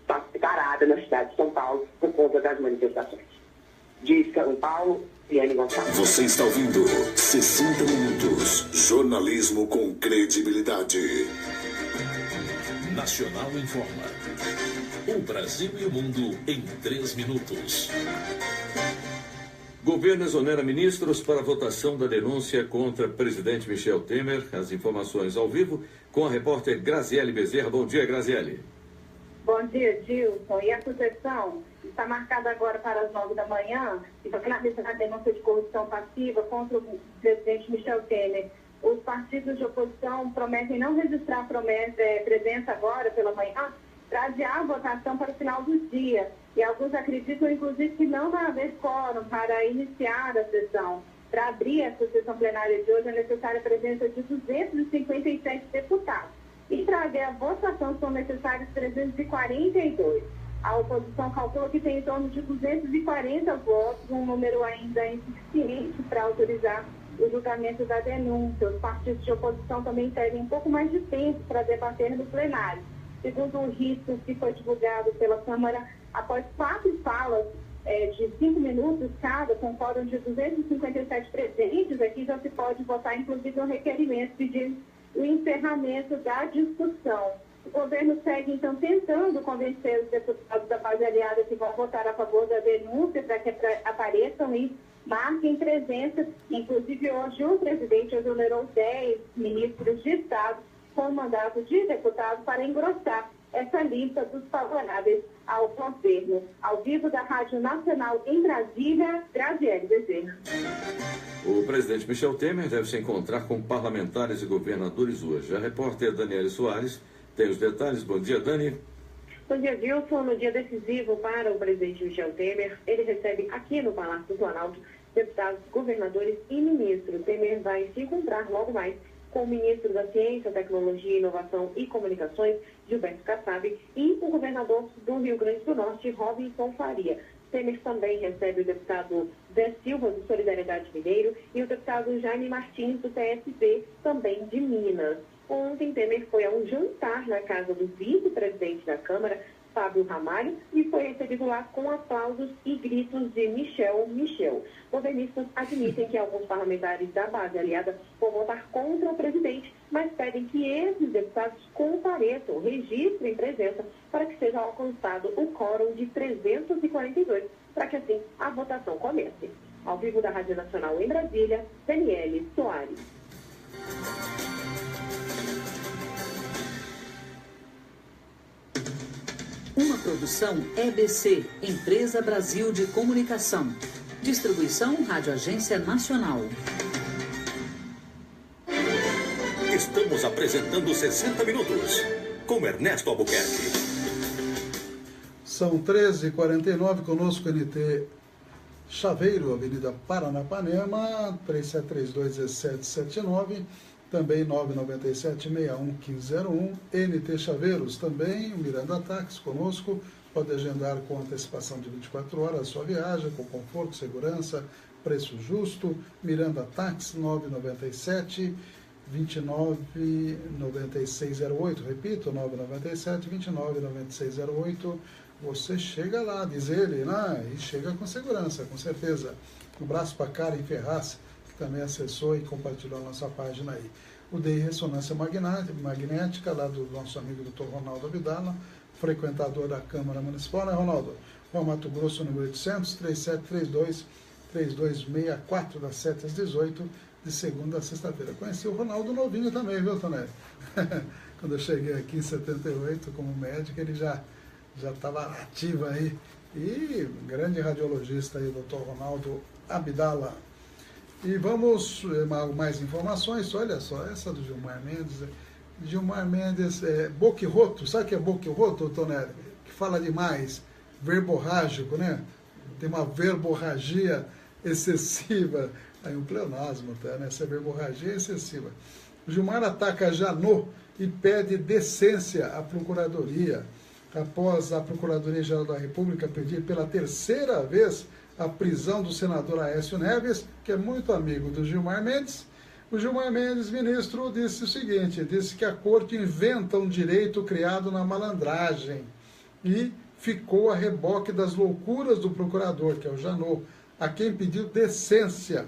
está parada na cidade de São Paulo por conta das manifestações. De São Paulo, Liane Gonçalves. Você está ouvindo 60 Minutos. Jornalismo com credibilidade. Nacional Informa. O Brasil e o mundo em 3 minutos. Governo exonera ministros para votação da denúncia contra presidente Michel Temer. As informações ao vivo com a repórter Graziele Bezerra. Bom dia, Graziele. Bom dia, Gilson. E a sucessão está marcada agora para as 9 da manhã e para finalizar a denúncia de corrupção passiva contra o presidente Michel Temer. Os partidos de oposição prometem não registrar presença agora pela manhã para adiar a votação para o final do dia. E alguns acreditam, inclusive, que não vai haver quórum para iniciar a sessão. Para abrir essa sessão plenária de hoje é necessária a presença de 257 deputados. E para haver a votação são necessários 342. A oposição calcula que tem em torno de 240 votos, um número ainda insuficiente para autorizar o julgamento da denúncia. Os partidos de oposição também terem um pouco mais de tempo para debater no plenário. Segundo o risco que foi divulgado pela Câmara, após 4 falas de 5 minutos cada, com quórum de 257 presentes, aqui já se pode votar, inclusive, um requerimento pedindo o encerramento da discussão. O governo segue, então, tentando convencer os deputados da base aliada que vão votar a favor da denúncia para que apareçam e marquem presença. Inclusive, hoje, o presidente exonerou 10 ministros de Estado com mandato de deputado para engrossar essa lista dos favoráveis ao governo. Ao vivo da Rádio Nacional em Brasília, Graziele Bezerra. O presidente Michel Temer deve se encontrar com parlamentares e governadores hoje. A repórter Daniele Soares tem os detalhes. Bom dia, Dani. Bom dia, Wilson. No dia decisivo para o presidente Michel Temer, ele recebe aqui no Palácio do Planalto deputados, governadores e ministros. Temer vai se encontrar logo mais com o ministro da Ciência, Tecnologia, Inovação e Comunicações, Gilberto Kassab, e o governador do Rio Grande do Norte, Robinson Faria. Temer também recebe o deputado Zé Silva, do Solidariedade Mineiro, e o deputado Jaime Martins, do PSB, também de Minas. Ontem, Temer foi a um jantar na casa do vice-presidente da Câmara, Fábio Ramalho, e foi recebido lá com aplausos e gritos de Michel, Michel. Governistas admitem que alguns parlamentares da base aliada vão votar contra o presidente, mas pedem que esses deputados compareçam, registrem presença para que seja alcançado o quórum de 342, para que assim a votação comece. Ao vivo da Rádio Nacional em Brasília, Daniele Soares. Uma produção EBC, Empresa Brasil de Comunicação. Distribuição Rádio Agência Nacional. Estamos apresentando 60 Minutos, com Ernesto Albuquerque. São 13h49, conosco NT Chaveiro, Avenida Paranapanema, 3732-1779. Também 997-61-1501, NT Chaveiros também, o Miranda Táxi conosco, pode agendar com antecipação de 24 horas a sua viagem, com conforto, segurança, preço justo. Miranda Táxi, 997 299608, repito, 997 299608. Você chega lá, diz ele, né? E chega com segurança, com certeza. Um abraço para Karen Ferraz, que também acessou e compartilhou a nossa página aí. O DI Ressonância Magnética, lá do nosso amigo Dr. Ronaldo Abdala, frequentador da Câmara Municipal, né, Ronaldo? Rua Mato Grosso, número 800, 3732-3264, das 7 às 18, de segunda a sexta-feira. Conheci o Ronaldo novinho também, viu, Tonelli? Quando eu cheguei aqui em 78 como médico, ele já estava ativo aí. E grande radiologista aí, Dr. Ronaldo Abdala. E vamos, mais informações, olha só, essa do Gilmar Mendes. Gilmar Mendes, boquirroto, sabe o que é boquirroto, Tonelli? Que fala demais, verborrágico, né? Tem uma verborragia excessiva, aí um pleonasmo, tá, né? Essa verborragia excessiva. O Gilmar ataca Janot e pede decência à Procuradoria. Após a Procuradoria-Geral da República pedir pela terceira vez a prisão do senador Aécio Neves, que é muito amigo do Gilmar Mendes, o Gilmar Mendes, ministro, disse o seguinte, disse que a corte inventa um direito criado na malandragem e ficou a reboque das loucuras do procurador, que é o Janot, a quem pediu decência.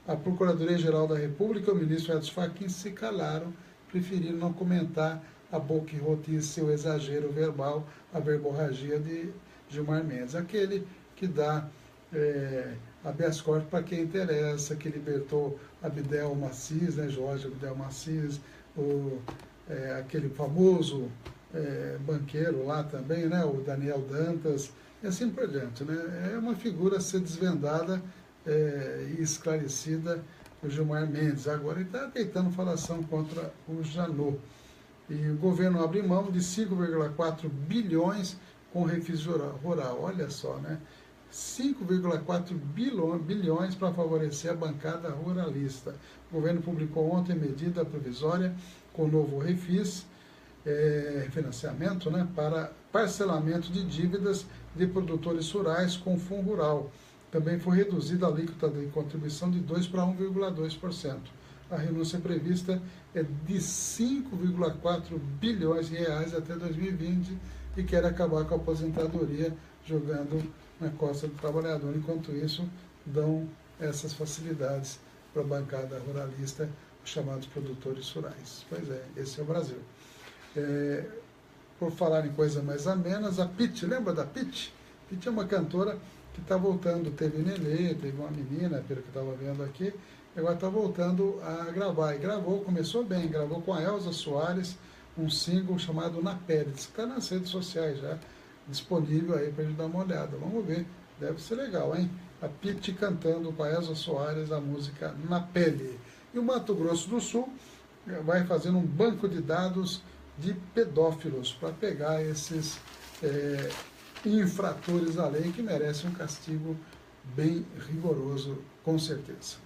A Procuradoria-Geral da República e o ministro Edson Fachin se calaram, preferiram não comentar a boquirrotice, o exagero verbal, a verborragia de Gilmar Mendes, aquele que dá habeas corpus para quem interessa, que libertou Abdel Macis, né, Jorge Abdel Macis, aquele famoso banqueiro lá também, né, o Daniel Dantas, e assim por diante, né? É uma figura a ser desvendada e esclarecida, o Gilmar Mendes. Agora ele está deitando falação contra o Janot. E o governo abre mão de 5,4 bilhões com refis rural. Olha só, né? 5,4 bilhões para favorecer a bancada ruralista. O governo publicou ontem medida provisória com novo refis, financiamento, né, para parcelamento de dívidas de produtores rurais com fundo rural. Também foi reduzida a alíquota de contribuição de 2% para 1,2%. A renúncia prevista é de 5,4 bilhões de reais até 2020 e quer acabar com a aposentadoria jogando na costa do trabalhador. Enquanto isso, dão essas facilidades para a bancada ruralista, os chamados produtores rurais. Pois é, esse é o Brasil. Por falar em coisas mais amenas, a Pitty, lembra da Pitty? Pitty é uma cantora que está voltando, teve Nenê, teve uma menina, pelo que eu estava vendo aqui, agora está voltando a gravar. E gravou, começou bem, gravou com a Elza Soares, um single chamado Na Pele. Está nas redes sociais já, disponível aí para a gente dar uma olhada. Vamos ver, deve ser legal, hein? A Pitty cantando com a Elza Soares a música Na Pele. E o Mato Grosso do Sul vai fazendo um banco de dados de pedófilos para pegar esses infratores da lei que merecem um castigo bem rigoroso, com certeza.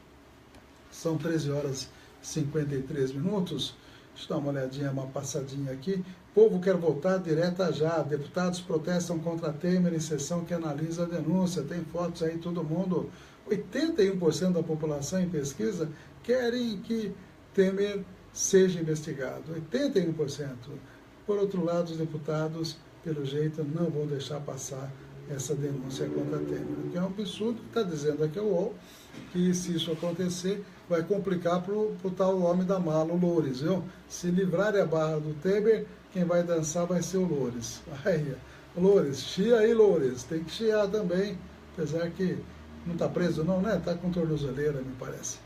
São 13 horas e 53 minutos. Deixa eu dar uma olhadinha, uma passadinha aqui. Povo quer votar direta já. Deputados protestam contra Temer em sessão que analisa a denúncia. Tem fotos aí, todo mundo. 81% da população em pesquisa querem que Temer seja investigado. 81%. Por outro lado, os deputados, pelo jeito, não vão deixar passar essa denúncia contra Temer. O que é um absurdo, está dizendo aqui o UOL, que se isso acontecer, vai complicar para o tal homem da mala, o Loures, viu? Se livrarem a barra do Temer, quem vai dançar vai ser o Loures. Aí, Loures, chia aí, Loures, tem que chiar também, apesar que não está preso não, né? Está com tornozeleira, me parece.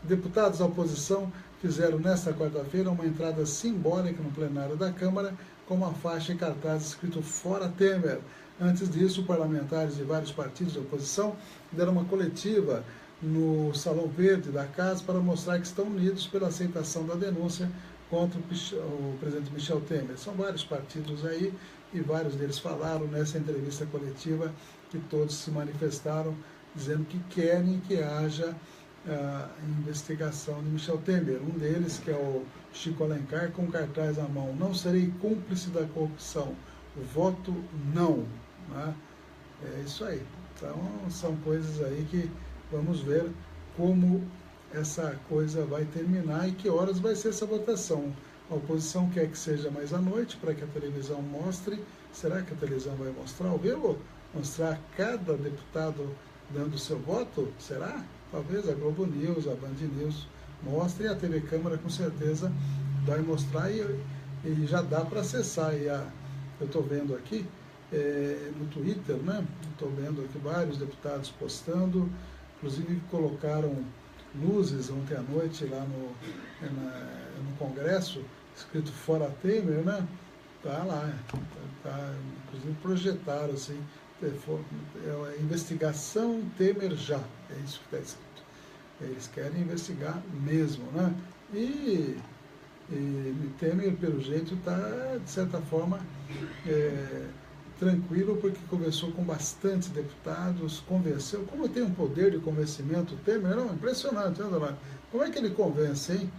Deputados da oposição fizeram nesta quarta-feira uma entrada simbólica no plenário da Câmara com uma faixa e cartaz escrito Fora Temer. Antes disso, parlamentares de vários partidos de oposição deram uma coletiva no Salão Verde da Casa para mostrar que estão unidos pela aceitação da denúncia contra o presidente Michel Temer. São vários partidos aí e vários deles falaram nessa entrevista coletiva que todos se manifestaram dizendo que querem que haja a investigação de Michel Temer. Um deles, que é o Chico Alencar, com cartaz à mão: não serei cúmplice da corrupção, voto não. Né? É isso aí. Então, são coisas aí que Vamos ver como essa coisa vai terminar e que horas vai ser essa votação. A oposição quer que seja mais à noite, para que a televisão mostre. Será que a televisão vai mostrar ao vivo? Mostrar cada deputado dando seu voto? Será? Talvez a Globo News, a Band News mostre, e a TV Câmara com certeza vai mostrar, e já dá para acessar. Eu estou vendo aqui no Twitter, né? Estou vendo aqui vários deputados postando, inclusive colocaram luzes ontem à noite lá no Congresso, escrito Fora Temer, né? Tá lá, inclusive projetaram assim, investigação Temer já, é isso que está escrito. Eles querem investigar mesmo, né? E Temer, pelo jeito, está, de certa forma, tranquilo, porque conversou com bastantes deputados, convenceu. Como tem um poder de convencimento, Temer, não, impressionante, né, Dona? Como é que ele convence, hein?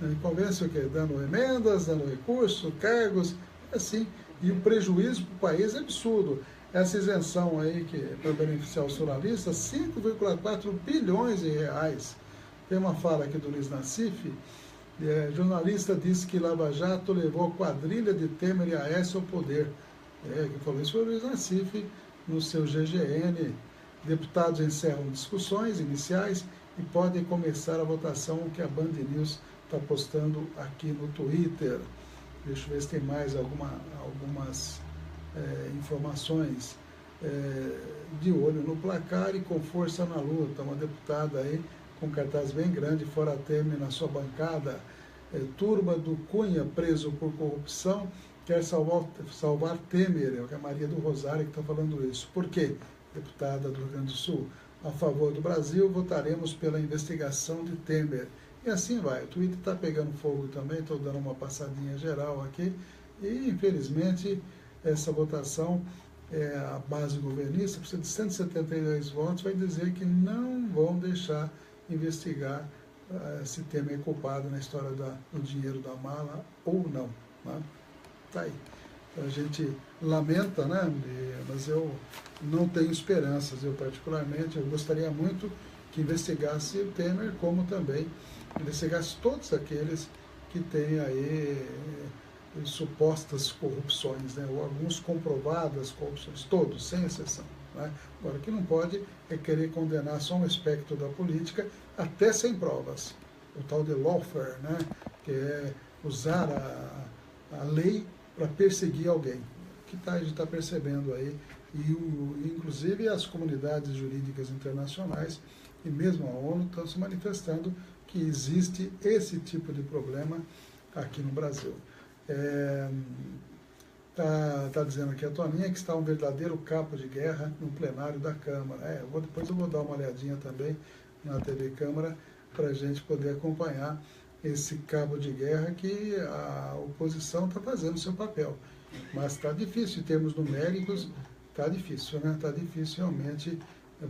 Ele convence o quê? Dando emendas, dando recursos, cargos, assim. E o prejuízo para o país é absurdo. Essa isenção aí, que para beneficiar os ruralistas, 5,4 bilhões de reais. Tem uma fala aqui do Luiz Nassif, jornalista disse que Lava Jato levou a quadrilha de Temer e Aécio ao poder. Quem falou isso foi o Luiz Nassif, no seu GGN. Deputados encerram discussões iniciais e podem começar a votação, que a Band News está postando aqui no Twitter. Deixa eu ver se tem mais algumas informações. De olho no placar e com força na luta. Uma deputada aí com cartaz bem grande, Fora Temer, na sua bancada. Turma do Cunha, preso por corrupção, quer salvar Temer. É a Maria do Rosário que está falando isso. Por quê? Deputada do Rio Grande do Sul. A favor do Brasil, votaremos pela investigação de Temer. E assim vai. O Twitter está pegando fogo também, estou dando uma passadinha geral aqui. E, infelizmente, essa votação, a base governista, precisa de 172 votos, vai dizer que não vão deixar investigar se Temer é culpado na história do dinheiro da mala ou não. Né? Tá aí. Então, a gente lamenta, né? Mas eu não tenho esperanças. Eu, particularmente, eu gostaria muito que investigasse o Temer, como também investigasse todos aqueles que têm aí supostas corrupções, né? Ou alguns comprovadas corrupções, todos, sem exceção. Né? Agora, o que não pode é querer condenar só um aspecto da política, até sem provas. O tal de lawfare, né? Que é usar a lei para perseguir alguém. Que a gente está percebendo aí, inclusive as comunidades jurídicas internacionais e mesmo a ONU estão se manifestando que existe esse tipo de problema aqui no Brasil. Tá dizendo aqui a Toninha que está um verdadeiro cabo de guerra no plenário da Câmara. Depois eu vou dar uma olhadinha também na TV Câmara para a gente poder acompanhar esse cabo de guerra que a oposição está fazendo o seu papel. Mas está difícil, em termos numéricos, está difícil, né? Está difícil realmente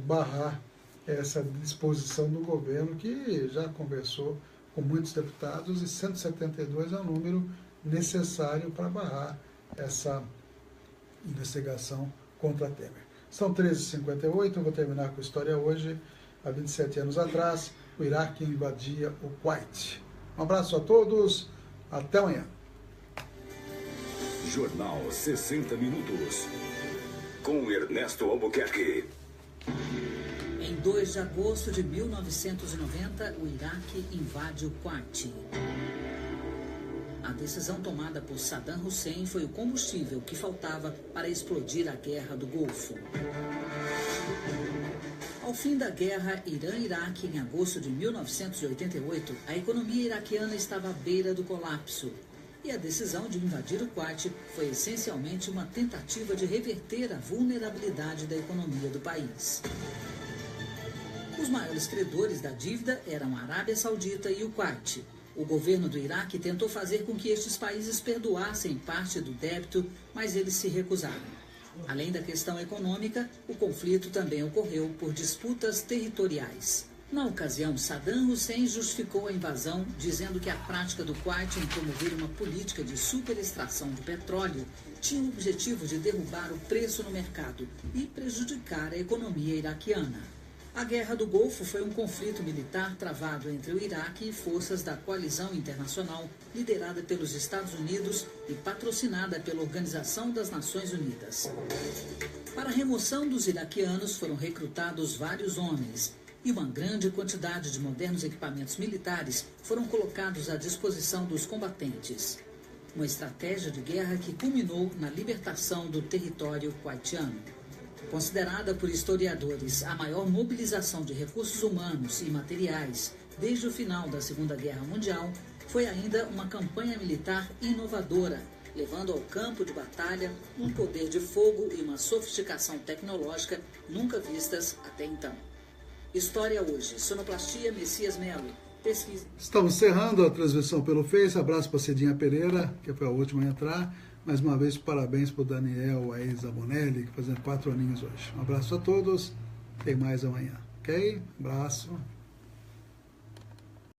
barrar essa disposição do governo, que já conversou com muitos deputados, e 172 é o número necessário para barrar essa investigação contra Temer. São 13h58, eu vou terminar com a história hoje. Há 27 anos atrás, o Iraque invadia o Kuwait. Um abraço a todos, até amanhã. Jornal 60 Minutos, com Ernesto Albuquerque. Em 2 de agosto de 1990, o Iraque invade o Kuwait. A decisão tomada por Saddam Hussein foi o combustível que faltava para explodir a Guerra do Golfo. Ao fim da guerra Irã-Iraque, em agosto de 1988, a economia iraquiana estava à beira do colapso. E a decisão de invadir o Kuwait foi essencialmente uma tentativa de reverter a vulnerabilidade da economia do país. Os maiores credores da dívida eram a Arábia Saudita e o Kuwait. O governo do Iraque tentou fazer com que estes países perdoassem parte do débito, mas eles se recusaram. Além da questão econômica, o conflito também ocorreu por disputas territoriais. Na ocasião, Saddam Hussein justificou a invasão, dizendo que a prática do Kuwait em promover uma política de superextração de petróleo tinha o objetivo de derrubar o preço no mercado e prejudicar a economia iraquiana. A Guerra do Golfo foi um conflito militar travado entre o Iraque e forças da coalizão internacional, liderada pelos Estados Unidos e patrocinada pela Organização das Nações Unidas. Para a remoção dos iraquianos foram recrutados vários homens e uma grande quantidade de modernos equipamentos militares foram colocados à disposição dos combatentes. Uma estratégia de guerra que culminou na libertação do território kuwaitiano. Considerada por historiadores a maior mobilização de recursos humanos e materiais desde o final da Segunda Guerra Mundial, foi ainda uma campanha militar inovadora, levando ao campo de batalha um poder de fogo e uma sofisticação tecnológica nunca vistas até então. História hoje. Sonoplastia Messias Melo. Pesquisa. Estamos encerrando a transmissão pelo Face. Abraço para Cidinha Pereira, que foi a última a entrar. Mais uma vez, parabéns para o Daniel Zabonelli, que fazendo 4 aninhos hoje. Um abraço a todos. Tem mais amanhã. Ok? Abraço.